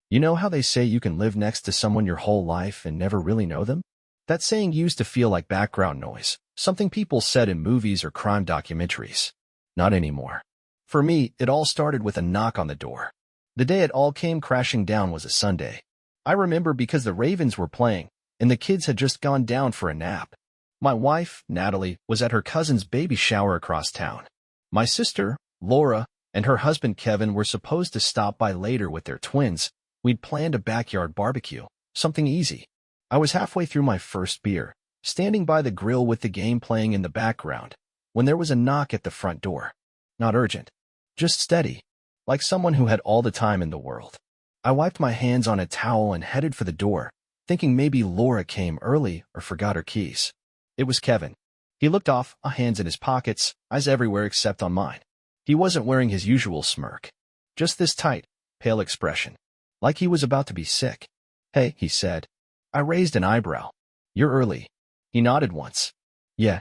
You know how they say you can live next to someone your whole life and never really know them? That saying used to feel like background noise, something people said in movies or crime documentaries. Not anymore. For me, it all started with a knock on the door. The day it all came crashing down was a Sunday. I remember because the Ravens were playing, and the kids had just gone down for a nap. My wife, Natalie, was at her cousin's baby shower across town. My sister, Laura, and her husband Kevin were supposed to stop by later with their twins. We'd planned a backyard barbecue, something easy. I was halfway through my first beer, standing by the grill with the game playing in the background, when there was a knock at the front door. Not urgent, just steady, like someone who had all the time in the world. I wiped my hands on a towel and headed for the door, thinking maybe Laura came early or forgot her keys. It was Kevin. He looked off, hands in his pockets, eyes everywhere except on mine. He wasn't wearing his usual smirk. Just this tight, pale expression, like he was about to be sick. "Hey," he said. I raised an eyebrow. "You're early." He nodded once. "Yeah.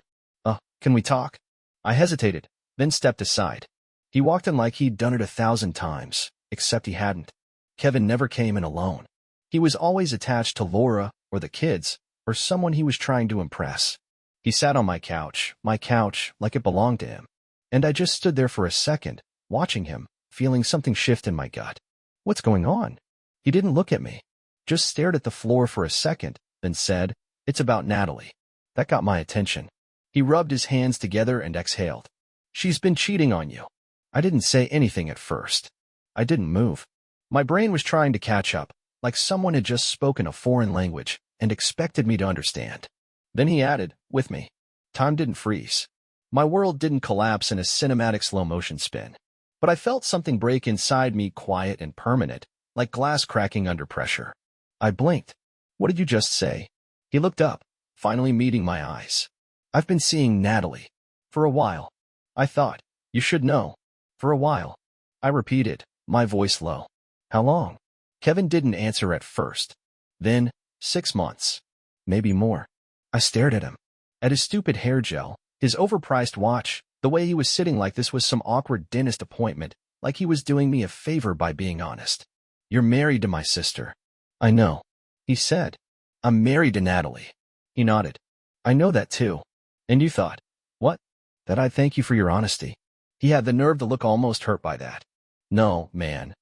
Can we talk?" I hesitated, then stepped aside. He walked in like he'd done it 1,000 times, except he hadn't. Kevin never came in alone. He was always attached to Laura, or the kids, or someone he was trying to impress. He sat on my couch, like it belonged to him. And I just stood there for a second, watching him, feeling something shift in my gut. What's going on? He didn't look at me, just stared at the floor for a second, then said, "It's about Natalie." That got my attention. He rubbed his hands together and exhaled. "She's been cheating on you." I didn't say anything at first. I didn't move. My brain was trying to catch up, like someone had just spoken a foreign language and expected me to understand. Then he added, "With me." Time didn't freeze. My world didn't collapse in a cinematic slow-motion spin. But I felt something break inside me, quiet and permanent, like glass cracking under pressure. I blinked. "What did you just say?" He looked up, finally meeting my eyes. "I've been seeing Natalie. For a while." I thought. "You should know." "For a while." I repeated, my voice low. "How long?" Kevin didn't answer at first. Then, 6 months. Maybe more. I stared at him. At his stupid hair gel, his overpriced watch, the way he was sitting like this was some awkward dentist appointment, like he was doing me a favor by being honest. "You're married to my sister." "I know," he said. "I'm married to Natalie." He nodded. "I know that too." "And you thought?" "What?" "That I'd thank you for your honesty." He had the nerve to look almost hurt by that. "No, man.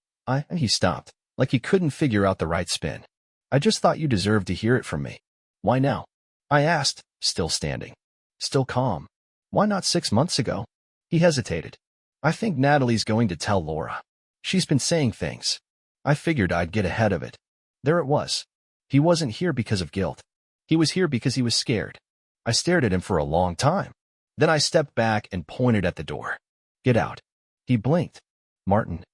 He stopped, like he couldn't figure out the right spin. "I just thought you deserved to hear it from me." "Why now?" I asked, still standing. Still calm. "Why not 6 months ago?" He hesitated. "I think Natalie's going to tell Laura. She's been saying things." I figured I'd get ahead of it. There it was. He wasn't here because of guilt. He was here because he was scared. I stared at him for a long time. Then I stepped back and pointed at the door. "Get out." He blinked. "Martin."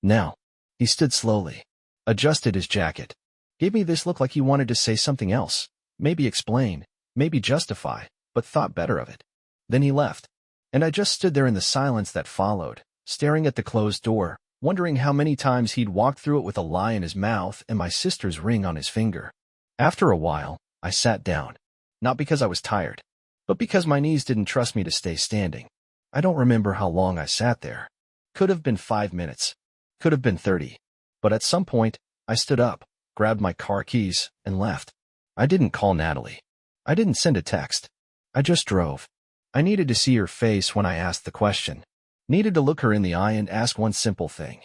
"Now." He stood slowly, adjusted his jacket, gave me this look like he wanted to say something else, maybe explain, maybe justify, but thought better of it. Then he left, and I just stood there in the silence that followed, staring at the closed door, wondering how many times he'd walked through it with a lie in his mouth and my sister's ring on his finger. After a while, I sat down, not because I was tired, but because my knees didn't trust me to stay standing. I don't remember how long I sat there. Could have been 5 minutes. Could have been 30. But at some point, I stood up, grabbed my car keys, and left. I didn't call Natalie. I didn't send a text. I just drove. I needed to see her face when I asked the question. Needed to look her in the eye and ask one simple thing.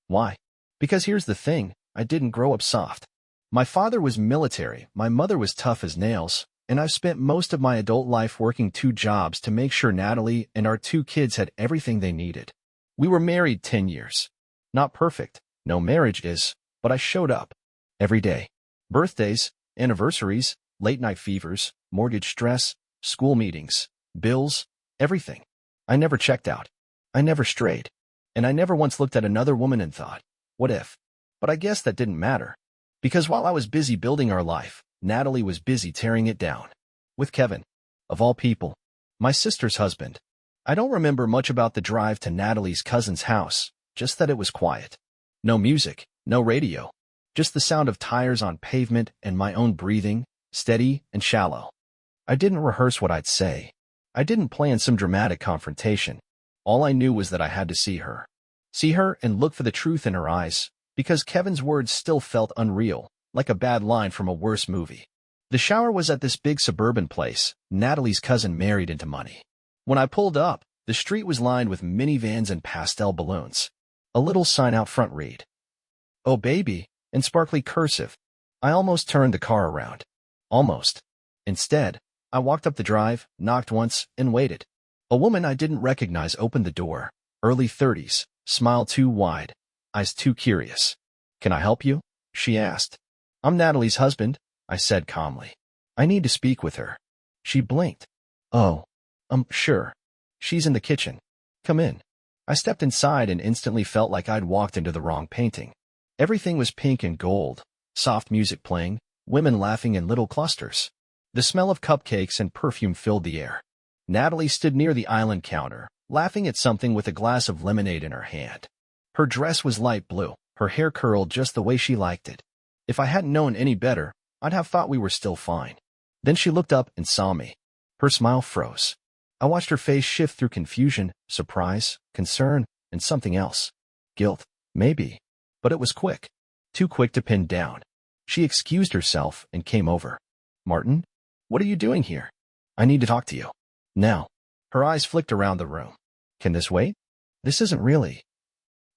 Why? Because here's the thing, I didn't grow up soft. My father was military, my mother was tough as nails, and I've spent most of my adult life working 2 jobs to make sure Natalie and our 2 kids had everything they needed. We were married 10 years. Not perfect, no marriage is, but I showed up. Every day. Birthdays, anniversaries, late-night fevers, mortgage stress, school meetings, bills, everything. I never checked out. I never strayed. And I never once looked at another woman and thought, what if? But I guess that didn't matter. Because while I was busy building our life, Natalie was busy tearing it down. With Kevin. Of all people. My sister's husband. I don't remember much about the drive to Natalie's cousin's house, just that it was quiet. No music, no radio. Just the sound of tires on pavement and my own breathing, steady and shallow. I didn't rehearse what I'd say. I didn't plan some dramatic confrontation. All I knew was that I had to see her. See her and look for the truth in her eyes, because Kevin's words still felt unreal, like a bad line from a worse movie. The shower was at this big suburban place Natalie's cousin married into money. When I pulled up, the street was lined with minivans and pastel balloons. A little sign out front read, "Oh baby," in sparkly cursive. I almost turned the car around. Almost. Instead, I walked up the drive, knocked once, and waited. A woman I didn't recognize opened the door. Early 30s, smile too wide, eyes too curious. "Can I help you?" she asked. "I'm Natalie's husband," I said calmly. "I need to speak with her." She blinked. "Oh, sure. She's in the kitchen. Come in." I stepped inside and instantly felt like I'd walked into the wrong painting. Everything was pink and gold, soft music playing, women laughing in little clusters. The smell of cupcakes and perfume filled the air. Natalie stood near the island counter, laughing at something with a glass of lemonade in her hand. Her dress was light blue, her hair curled just the way she liked it. If I hadn't known any better, I'd have thought we were still fine. Then she looked up and saw me. Her smile froze. I watched her face shift through confusion, surprise, concern, and something else. Guilt, maybe. But it was quick. Too quick to pin down. She excused herself and came over. "Martin, what are you doing here? I need to talk to you. Now." Her eyes flicked around the room. "Can this wait? This isn't really—"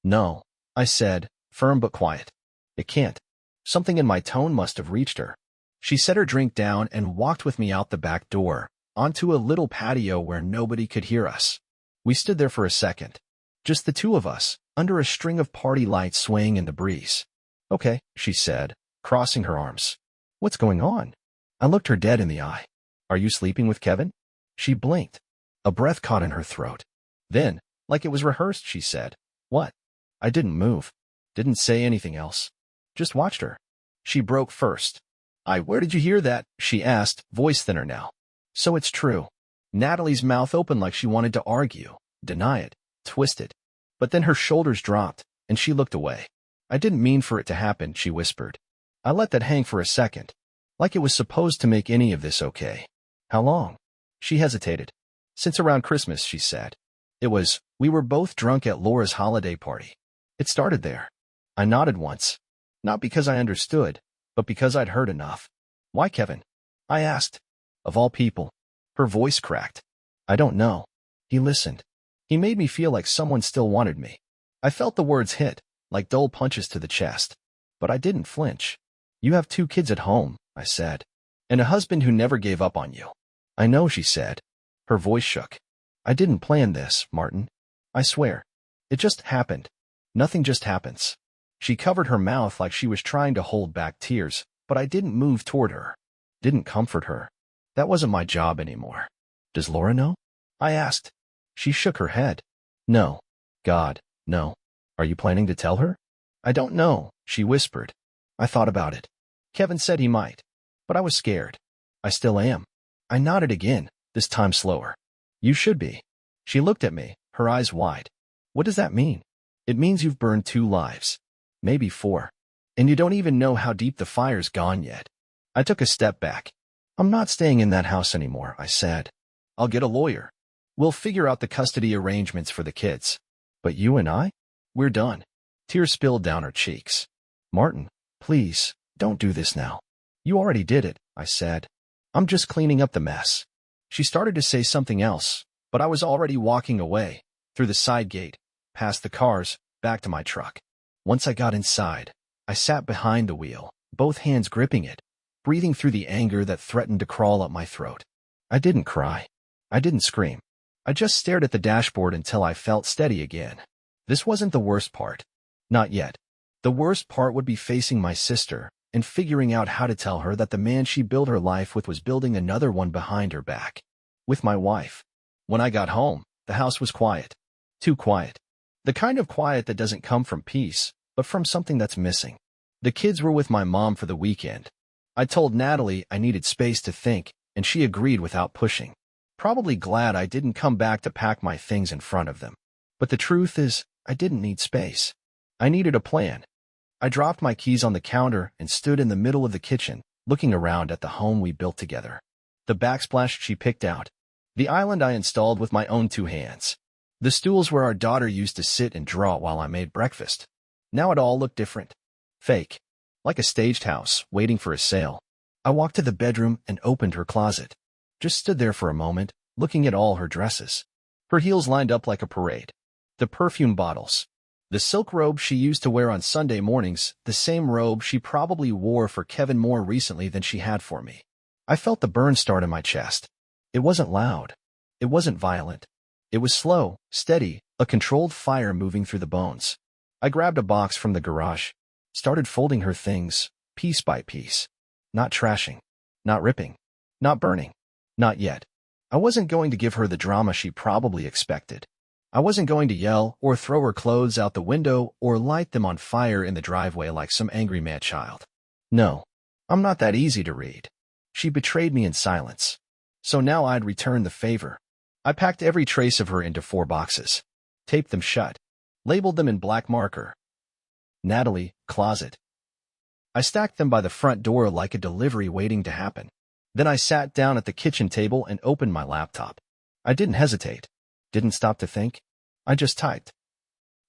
"No," I said, firm but quiet. "It can't." Something in my tone must have reached her. She set her drink down and walked with me out the back door, onto a little patio where nobody could hear us. We stood there for a second. Just the two of us, under a string of party lights swaying in the breeze. "Okay," she said, crossing her arms. "What's going on?" I looked her dead in the eye. "Are you sleeping with Kevin?" She blinked. A breath caught in her throat. Then, like it was rehearsed, she said, "What?" I didn't move. Didn't say anything else. Just watched her. She broke first. Where did you hear that?" she asked, voice thinner now. "So it's true." Natalie's mouth opened like she wanted to argue, deny it, twist it. But then her shoulders dropped, and she looked away. "I didn't mean for it to happen," she whispered. I let that hang for a second. Like it was supposed to make any of this okay. "How long?" She hesitated. "Since around Christmas," she said. We were both drunk at Laura's holiday party. It started there." I nodded once. Not because I understood, but because I'd heard enough. "Why Kevin?" I asked. Of all people. Her voice cracked. "I don't know. He listened. He made me feel like someone still wanted me." I felt the words hit, like dull punches to the chest. But I didn't flinch. "You have 2 kids at home," I said. "And a husband who never gave up on you." "I know," she said. Her voice shook. "I didn't plan this, Martin. I swear. It just happened. Nothing just happens." She covered her mouth like she was trying to hold back tears, but I didn't move toward her. Didn't comfort her. That wasn't my job anymore. "Does Laura know?" I asked. She shook her head. "No. God, no. Are you planning to tell her?" "I don't know," she whispered. I thought about it. Kevin said he might. But I was scared. I still am. I nodded again, this time slower. "You should be." She looked at me, her eyes wide. "What does that mean?" "It means you've burned 2 lives. Maybe 4. And you don't even know how deep the fire's gone yet." I took a step back. "I'm not staying in that house anymore," I said. "I'll get a lawyer. We'll figure out the custody arrangements for the kids. But you and I? We're done." Tears spilled down her cheeks. "Martin, please, don't do this now." "You already did it," I said. "I'm just cleaning up the mess." She started to say something else, but I was already walking away, through the side gate, past the cars, back to my truck. Once I got inside, I sat behind the wheel, both hands gripping it, breathing through the anger that threatened to crawl up my throat. I didn't cry. I didn't scream. I just stared at the dashboard until I felt steady again. This wasn't the worst part. Not yet. The worst part would be facing my sister and figuring out how to tell her that the man she built her life with was building another one behind her back. With my wife. When I got home, the house was quiet. Too quiet. The kind of quiet that doesn't come from peace, but from something that's missing. The kids were with my mom for the weekend. I told Natalie I needed space to think, and she agreed without pushing. Probably glad I didn't come back to pack my things in front of them. But the truth is, I didn't need space. I needed a plan. I dropped my keys on the counter and stood in the middle of the kitchen, looking around at the home we built together. The backsplash she picked out. The island I installed with my own 2 hands. The stools where our daughter used to sit and draw while I made breakfast. Now it all looked different. Fake. Like a staged house, waiting for a sale. I walked to the bedroom and opened her closet. Just stood there for a moment, looking at all her dresses. Her heels lined up like a parade. The perfume bottles. The silk robe she used to wear on Sunday mornings, the same robe she probably wore for Kevin more recently than she had for me. I felt the burn start in my chest. It wasn't loud. It wasn't violent. It was slow, steady, a controlled fire moving through the bones. I grabbed a box from the garage, started folding her things, piece by piece. Not trashing. Not ripping. Not burning. Not yet. I wasn't going to give her the drama she probably expected. I wasn't going to yell or throw her clothes out the window or light them on fire in the driveway like some angry mad child. No, I'm not that easy to read. She betrayed me in silence. So now I'd return the favor. I packed every trace of her into 4 boxes, taped them shut, labeled them in black marker. Natalie, closet. I stacked them by the front door like a delivery waiting to happen. Then I sat down at the kitchen table and opened my laptop. I didn't hesitate. Didn't stop to think. I just typed.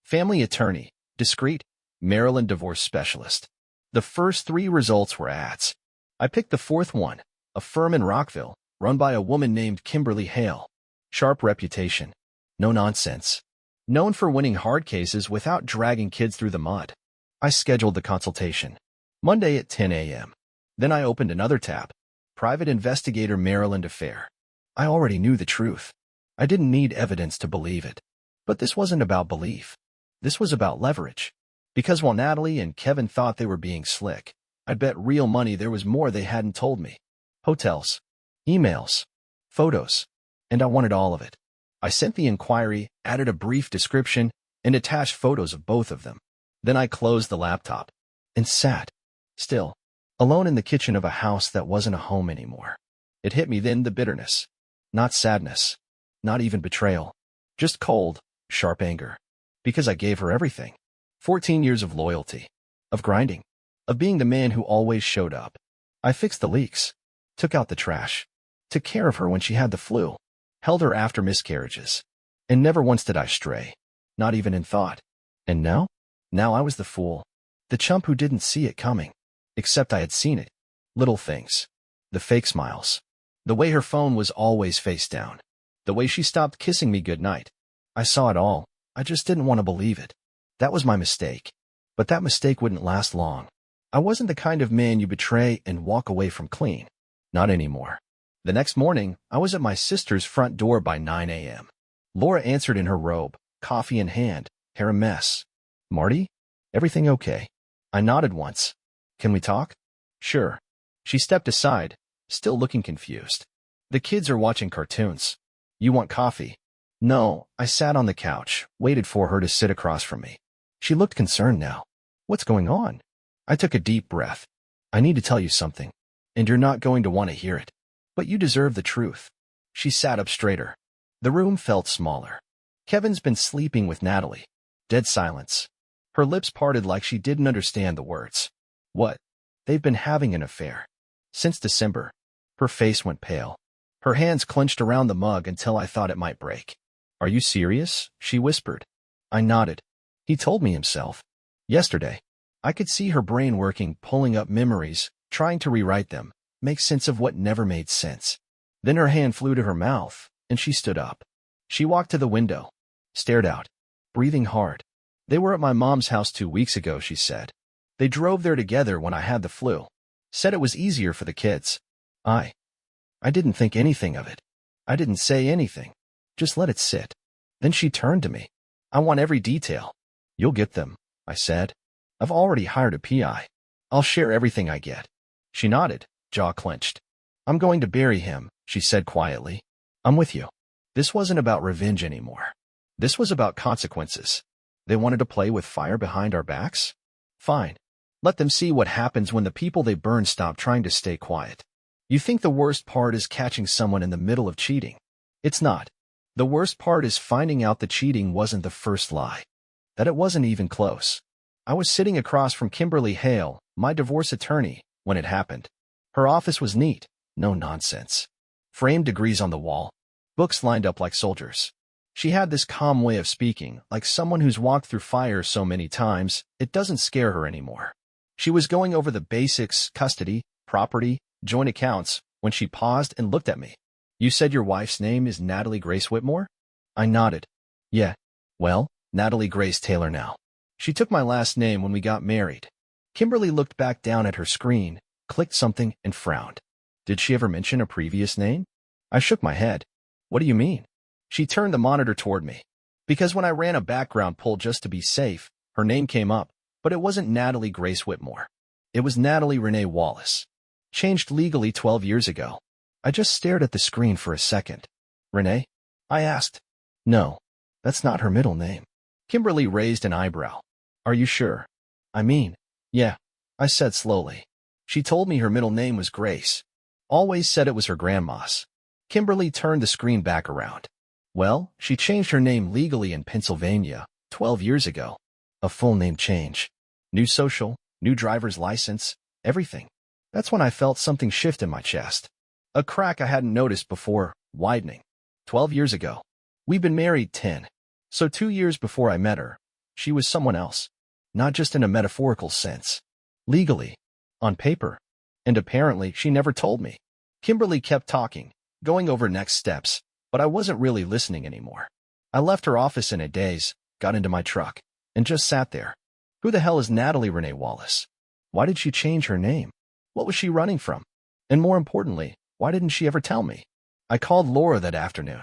Family attorney, discreet, Maryland divorce specialist. The first 3 results were ads. I picked the 4th one, a firm in Rockville, run by a woman named Kimberly Hale. Sharp reputation. No nonsense. Known for winning hard cases without dragging kids through the mud. I scheduled the consultation. Monday at 10 a.m. Then I opened another tab. Private Investigator Maryland Affair. I already knew the truth. I didn't need evidence to believe it. But this wasn't about belief. This was about leverage. Because while Natalie and Kevin thought they were being slick, I'd bet real money there was more they hadn't told me. Hotels, emails, photos, and I wanted all of it. I sent the inquiry, added a brief description, and attached photos of both of them. Then I closed the laptop and sat, still, alone in the kitchen of a house that wasn't a home anymore. It hit me then, the bitterness. Not sadness. Not even betrayal. Just cold, sharp anger. Because I gave her everything. 14 years of loyalty. Of grinding. Of being the man who always showed up. I fixed the leaks. Took out the trash. Took care of her when she had the flu. Held her after miscarriages. And never once did I stray. Not even in thought. And now? Now I was the fool. The chump who didn't see it coming. Except I had seen it. Little things. The fake smiles. The way her phone was always face down. The way she stopped kissing me goodnight. I saw it all. I just didn't want to believe it. That was my mistake. But that mistake wouldn't last long. I wasn't the kind of man you betray and walk away from clean. Not anymore. The next morning, I was at my sister's front door by 9 a.m. Laura answered in her robe, coffee in hand, hair a mess. Marty? Everything okay? I nodded once. Can we talk? Sure. She stepped aside, still looking confused. The kids are watching cartoons. You want coffee? No, I sat on the couch, waited for her to sit across from me. She looked concerned now. What's going on? I took a deep breath. I need to tell you something, and you're not going to want to hear it. But you deserve the truth. She sat up straighter. The room felt smaller. Kevin's been sleeping with Natalie. Dead silence. Her lips parted like she didn't understand the words. What? They've been having an affair. Since December. Her face went pale. Her hands clenched around the mug until I thought it might break. Are you serious? She whispered. I nodded. He told me himself. Yesterday. I could see her brain working, pulling up memories, trying to rewrite them, make sense of what never made sense. Then her hand flew to her mouth, and she stood up. She walked to the window, stared out, breathing hard. They were at my mom's house 2 weeks ago, she said. They drove there together when I had the flu. Said it was easier for the kids. I didn't think anything of it. I didn't say anything. Just let it sit. Then she turned to me. I want every detail. You'll get them, I said. I've already hired a PI. I'll share everything I get. She nodded, jaw clenched. I'm going to bury him, she said quietly. I'm with you. This wasn't about revenge anymore. This was about consequences. They wanted to play with fire behind our backs? Fine. Let them see what happens when the people they burn stop trying to stay quiet. You think the worst part is catching someone in the middle of cheating. It's not. The worst part is finding out the cheating wasn't the first lie. That it wasn't even close. I was sitting across from Kimberly Hale, my divorce attorney, when it happened. Her office was neat, no nonsense. Framed degrees on the wall, books lined up like soldiers. She had this calm way of speaking, like someone who's walked through fire so many times, it doesn't scare her anymore. She was going over the basics, custody, property, joint accounts, when she paused and looked at me. You said your wife's name is Natalie Grace Whitmore? I nodded. Yeah. Well, Natalie Grace Taylor now. She took my last name when we got married. Kimberly looked back down at her screen, clicked something, and frowned. Did she ever mention a previous name? I shook my head. What do you mean? She turned the monitor toward me. Because when I ran a background pull just to be safe, her name came up, but it wasn't Natalie Grace Whitmore. It was Natalie Renee Wallace. Changed legally 12 years ago. I just stared at the screen for a second. Renee? I asked. No, that's not her middle name. Kimberly raised an eyebrow. Are you sure? I mean, yeah, I said slowly. She told me her middle name was Grace. Always said it was her grandma's. Kimberly turned the screen back around. Well, she changed her name legally in Pennsylvania 12 years ago. A full name change. New social, new driver's license, everything. That's when I felt something shift in my chest. A crack I hadn't noticed before, widening. 12 years ago. We've been married 10. So 2 years before I met her, she was someone else. Not just in a metaphorical sense. Legally. On paper. And apparently she never told me. Kimberly kept talking, going over next steps, but I wasn't really listening anymore. I left her office in a daze, got into my truck, and just sat there. Who the hell is Natalie Renee Wallace? Why did she change her name? What was she running from? And more importantly, why didn't she ever tell me? I called Laura that afternoon.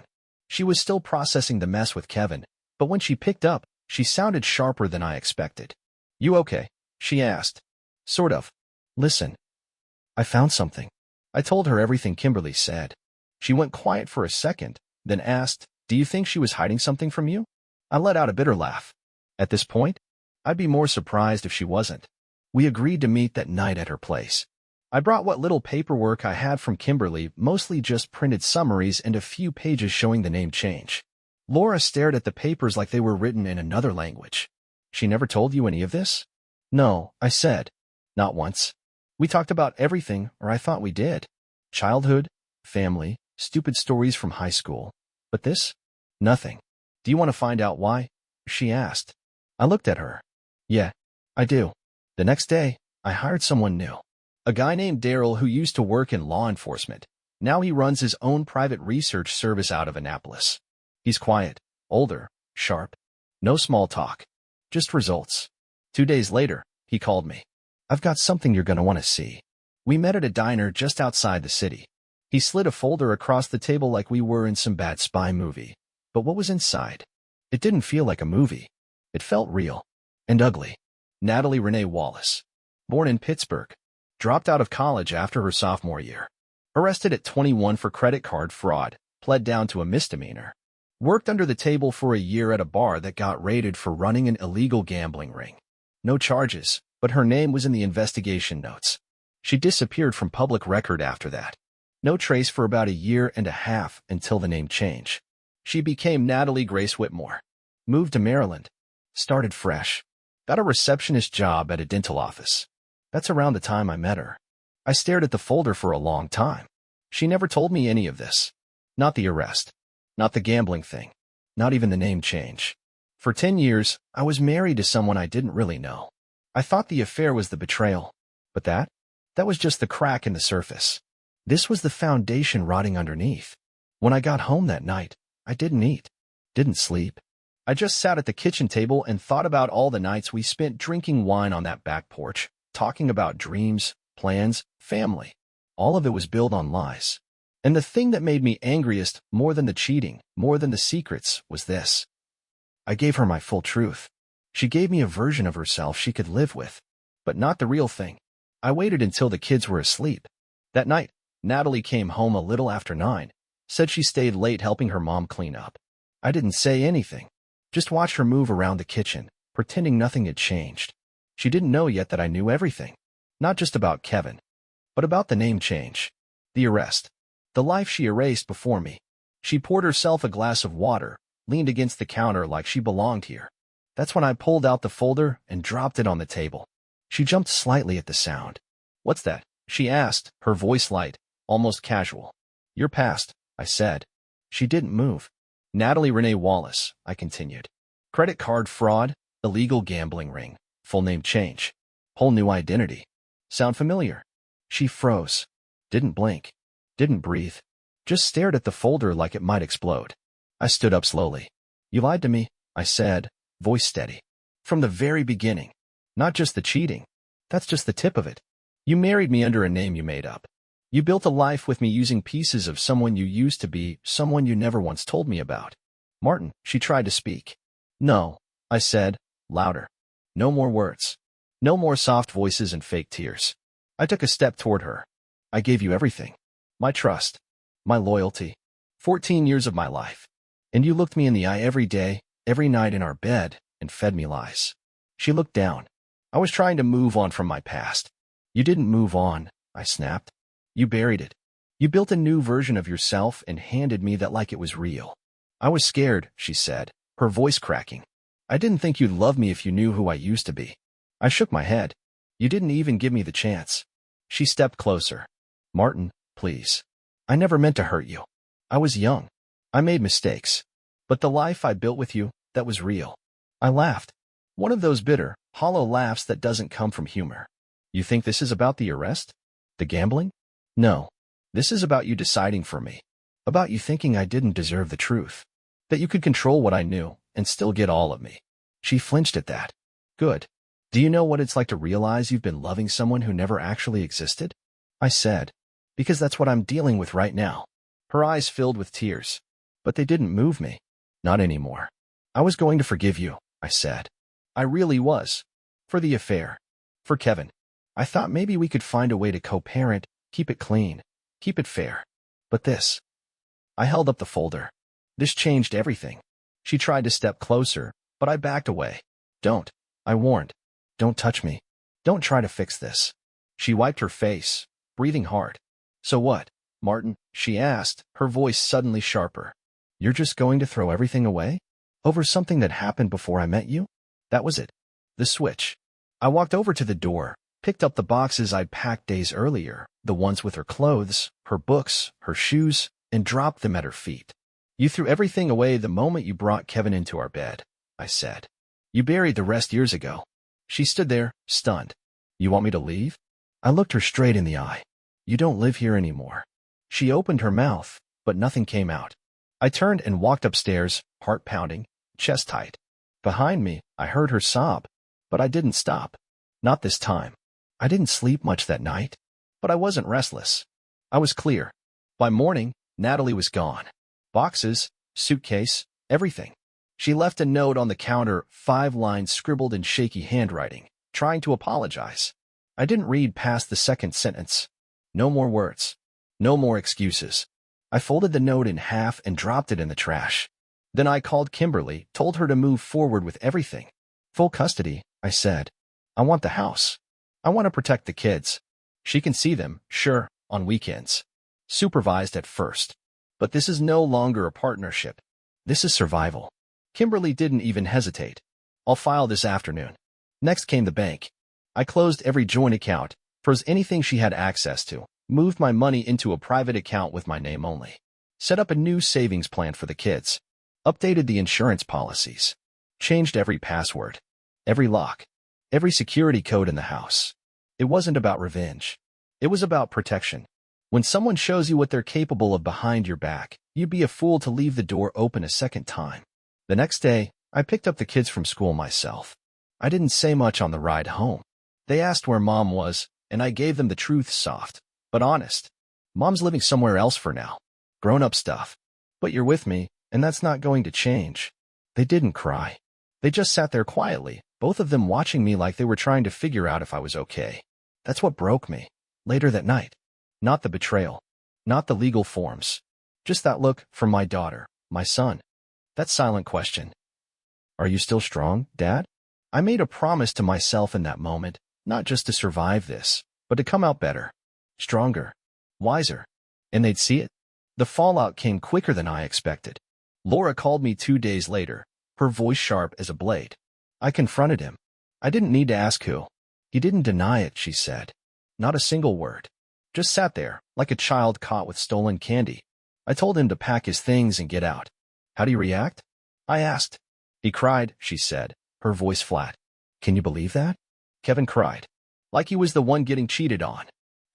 She was still processing the mess with Kevin, but when she picked up, she sounded sharper than I expected. You okay? She asked. Sort of. Listen. I found something. I told her everything Kimberly said. She went quiet for a second, then asked, do you think she was hiding something from you? I let out a bitter laugh. At this point, I'd be more surprised if she wasn't. We agreed to meet that night at her place. I brought what little paperwork I had from Kimberly, mostly just printed summaries and a few pages showing the name change. Laura stared at the papers like they were written in another language. She never told you any of this? No, I said. Not once. We talked about everything, or I thought we did. Childhood, family, stupid stories from high school. But this? Nothing. Do you want to find out why? She asked. I looked at her. Yeah, I do. The next day, I hired someone new. A guy named Daryl who used to work in law enforcement. Now he runs his own private research service out of Annapolis. He's quiet, older, sharp. No small talk. Just results. 2 days later, he called me. I've got something you're going to want to see. We met at a diner just outside the city. He slid a folder across the table like we were in some bad spy movie. But what was inside? It didn't feel like a movie. It felt real. And ugly. Natalie Renee Wallace. Born in Pittsburgh. Dropped out of college after her sophomore year. Arrested at 21 for credit card fraud. Pled down to a misdemeanor. Worked under the table for a year at a bar that got raided for running an illegal gambling ring. No charges, but her name was in the investigation notes. She disappeared from public record after that. No trace for about a year and a half until the name change. She became Natalie Grace Whitmore. Moved to Maryland. Started fresh. Got a receptionist job at a dental office. That's around the time I met her. I stared at the folder for a long time. She never told me any of this. Not the arrest. Not the gambling thing. Not even the name change. For 10 years, I was married to someone I didn't really know. I thought the affair was the betrayal. But that was just the crack in the surface. This was the foundation rotting underneath. When I got home that night, I didn't eat. Didn't sleep. I just sat at the kitchen table and thought about all the nights we spent drinking wine on that back porch, talking about dreams, plans, family. All of it was built on lies. And the thing that made me angriest, more than the cheating, more than the secrets, was this. I gave her my full truth. She gave me a version of herself she could live with, but not the real thing. I waited until the kids were asleep. That night, Natalie came home a little after 9, said she stayed late helping her mom clean up. I didn't say anything. Just watched her move around the kitchen, pretending nothing had changed. She didn't know yet that I knew everything. Not just about Kevin, but about the name change, the arrest, the life she erased before me. She poured herself a glass of water, leaned against the counter like she belonged here. That's when I pulled out the folder and dropped it on the table. She jumped slightly at the sound. What's that? She asked, her voice light, almost casual. Your past, I said. She didn't move. Natalie Renee Wallace, I continued. Credit card fraud, illegal gambling ring, full name change, whole new identity. Sound familiar? She froze. Didn't blink. Didn't breathe. Just stared at the folder like it might explode. I stood up slowly. You lied to me, I said, voice steady. From the very beginning. Not just the cheating. That's just the tip of it. You married me under a name you made up. You built a life with me using pieces of someone you used to be, someone you never once told me about. Martin, she tried to speak. No, I said, louder. No more words. No more soft voices and fake tears. I took a step toward her. I gave you everything. My trust. My loyalty. 14 years of my life. And you looked me in the eye every day, every night in our bed, and fed me lies. She looked down. I was trying to move on from my past. You didn't move on, I snapped. You buried it. You built a new version of yourself and handed me that like it was real. I was scared, she said, her voice cracking. I didn't think you'd love me if you knew who I used to be. I shook my head. You didn't even give me the chance. She stepped closer. Martin, please. I never meant to hurt you. I was young. I made mistakes. But the life I built with you, that was real. I laughed. One of those bitter, hollow laughs that doesn't come from humor. You think this is about the arrest? The gambling? No. This is about you deciding for me. About you thinking I didn't deserve the truth. That you could control what I knew and still get all of me. She flinched at that. Good. Do you know what it's like to realize you've been loving someone who never actually existed? I said. Because that's what I'm dealing with right now. Her eyes filled with tears. But they didn't move me. Not anymore. I was going to forgive you, I said. I really was. For the affair. For Kevin. I thought maybe we could find a way to co-parent, keep it clean, keep it fair. But this. I held up the folder. This changed everything. She tried to step closer, but I backed away. Don't. I warned. Don't touch me. Don't try to fix this. She wiped her face, breathing hard. So what, Martin? She asked, her voice suddenly sharper. You're just going to throw everything away? Over something that happened before I met you? That was it. The switch. I walked over to the door, picked up the boxes I'd packed days earlier, the ones with her clothes, her books, her shoes, and dropped them at her feet. You threw everything away the moment you brought Kevin into our bed, I said. You buried the rest years ago. She stood there, stunned. You want me to leave? I looked her straight in the eye. You don't live here anymore. She opened her mouth, but nothing came out. I turned and walked upstairs, heart pounding, chest tight. Behind me, I heard her sob, but I didn't stop. Not this time. I didn't sleep much that night, but I wasn't restless. I was clear. By morning, Natalie was gone. Boxes, suitcase, everything. She left a note on the counter, 5 lines scribbled in shaky handwriting, trying to apologize. I didn't read past the second sentence. No more words. No more excuses. I folded the note in half and dropped it in the trash. Then I called Kimberly, told her to move forward with everything. Full custody, I said. I want the house. I want to protect the kids. She can see them, sure, on weekends. Supervised at first. But this is no longer a partnership. This is survival. Kimberly didn't even hesitate. I'll file this afternoon. Next came the bank. I closed every joint account, froze anything she had access to, moved my money into a private account with my name only, set up a new savings plan for the kids, updated the insurance policies, changed every password, every lock, every security code in the house. It wasn't about revenge. It was about protection. When someone shows you what they're capable of behind your back, you'd be a fool to leave the door open a second time. The next day, I picked up the kids from school myself. I didn't say much on the ride home. They asked where Mom was, and I gave them the truth soft, but honest. Mom's living somewhere else for now. Grown-up stuff. But you're with me, and that's not going to change. They didn't cry. They just sat there quietly, both of them watching me like they were trying to figure out if I was okay. That's what broke me. Later that night. Not the betrayal. Not the legal forms. Just that look from my daughter, my son. That silent question. Are you still strong, Dad? I made a promise to myself in that moment, not just to survive this, but to come out better, stronger, wiser. And they'd see it. The fallout came quicker than I expected. Laura called me 2 days later, her voice sharp as a blade. I confronted him. I didn't need to ask who. He didn't deny it, she said. Not a single word. Just sat there, like a child caught with stolen candy. I told him to pack his things and get out. How do you react? I asked. He cried, she said, her voice flat. Can you believe that? Kevin cried. Like he was the one getting cheated on.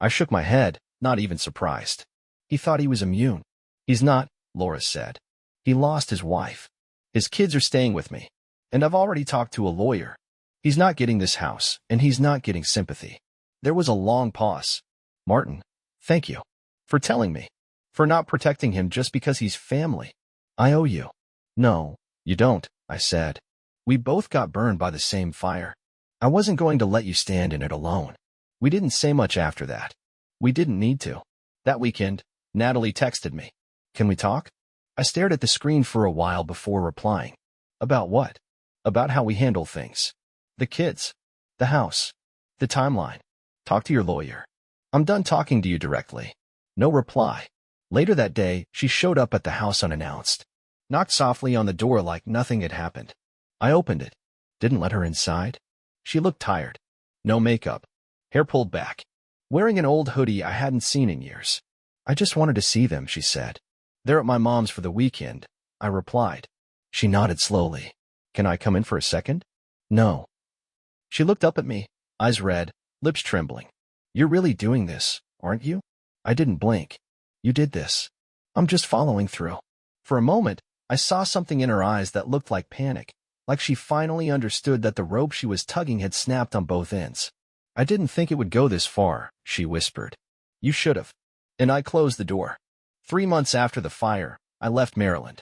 I shook my head, not even surprised. He thought he was immune. He's not, Laura said. He lost his wife. His kids are staying with me. And I've already talked to a lawyer. He's not getting this house, and he's not getting sympathy. There was a long pause. Martin, thank you. For telling me. For not protecting him just because he's family. I owe you. No, you don't, I said. We both got burned by the same fire. I wasn't going to let you stand in it alone. We didn't say much after that. We didn't need to. That weekend, Natalie texted me. Can we talk? I stared at the screen for a while before replying. About what? About how we handle things. The kids. The house. The timeline. Talk to your lawyer. I'm done talking to you directly. No reply. Later that day, she showed up at the house unannounced. Knocked softly on the door like nothing had happened. I opened it. Didn't let her inside. She looked tired. No makeup. Hair pulled back. Wearing an old hoodie I hadn't seen in years. I just wanted to see them, she said. They're at my mom's for the weekend, I replied. She nodded slowly. Can I come in for a second? No. She looked up at me, eyes red, lips trembling. You're really doing this, aren't you? I didn't blink. You did this. I'm just following through. For a moment, I saw something in her eyes that looked like panic, like she finally understood that the rope she was tugging had snapped on both ends. I didn't think it would go this far, she whispered. You should have. And I closed the door. 3 months after the fire, I left Maryland.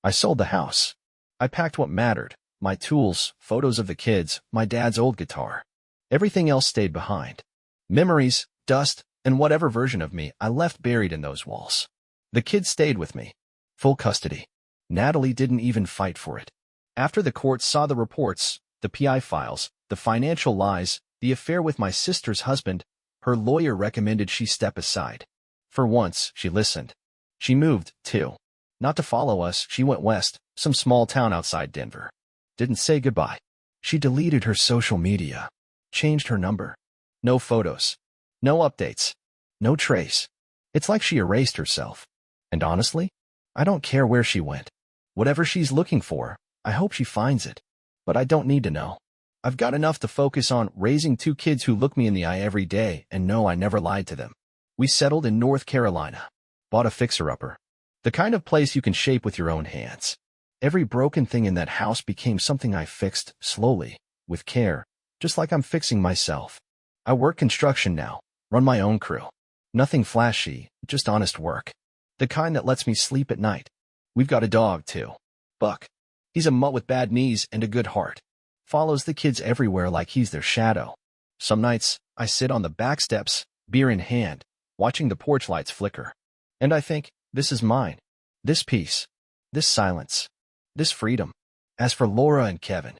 I sold the house. I packed what mattered, my tools, photos of the kids, my dad's old guitar. Everything else stayed behind. Memories, dust, and whatever version of me I left buried in those walls. The kids stayed with me. Full custody. Natalie didn't even fight for it. After the court saw the reports, the PI files, the financial lies, the affair with my sister's husband, her lawyer recommended she step aside. For once, she listened. She moved, too. Not to follow us, she went west, some small town outside Denver. Didn't say goodbye. She deleted her social media. Changed her number. No photos. No updates. No trace. It's like she erased herself. And honestly, I don't care where she went. Whatever she's looking for, I hope she finds it. But I don't need to know. I've got enough to focus on raising 2 kids who look me in the eye every day and know I never lied to them. We settled in North Carolina. Bought a fixer-upper. The kind of place you can shape with your own hands. Every broken thing in that house became something I fixed, slowly, with care, just like I'm fixing myself. I work construction now, run my own crew. Nothing flashy, just honest work. The kind that lets me sleep at night. We've got a dog, too. Buck. He's a mutt with bad knees and a good heart. Follows the kids everywhere like he's their shadow. Some nights, I sit on the back steps, beer in hand, watching the porch lights flicker. And I think, this is mine. This peace. This silence. This freedom. As for Laura and Kevin,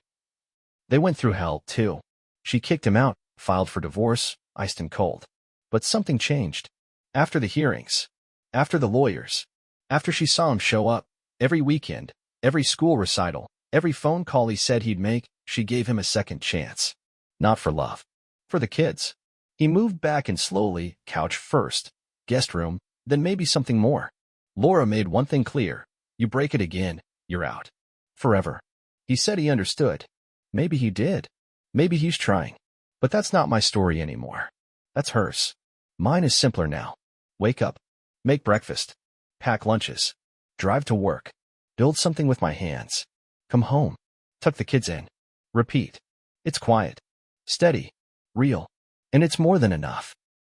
they went through hell, too. She kicked him out, filed for divorce, iced and cold. But something changed. After the hearings. After the lawyers. After she saw him show up, every weekend, every school recital, every phone call he said he'd make, she gave him a second chance. Not for love. For the kids. He moved back and slowly, couch first, guest room, then maybe something more. Laura made one thing clear. You break it again, you're out. Forever. He said he understood. Maybe he did. Maybe he's trying. But that's not my story anymore. That's hers. Mine is simpler now. Wake up. Make breakfast. Pack lunches. Drive to work. Build something with my hands. Come home. Tuck the kids in. Repeat. It's quiet. Steady. Real. And it's more than enough.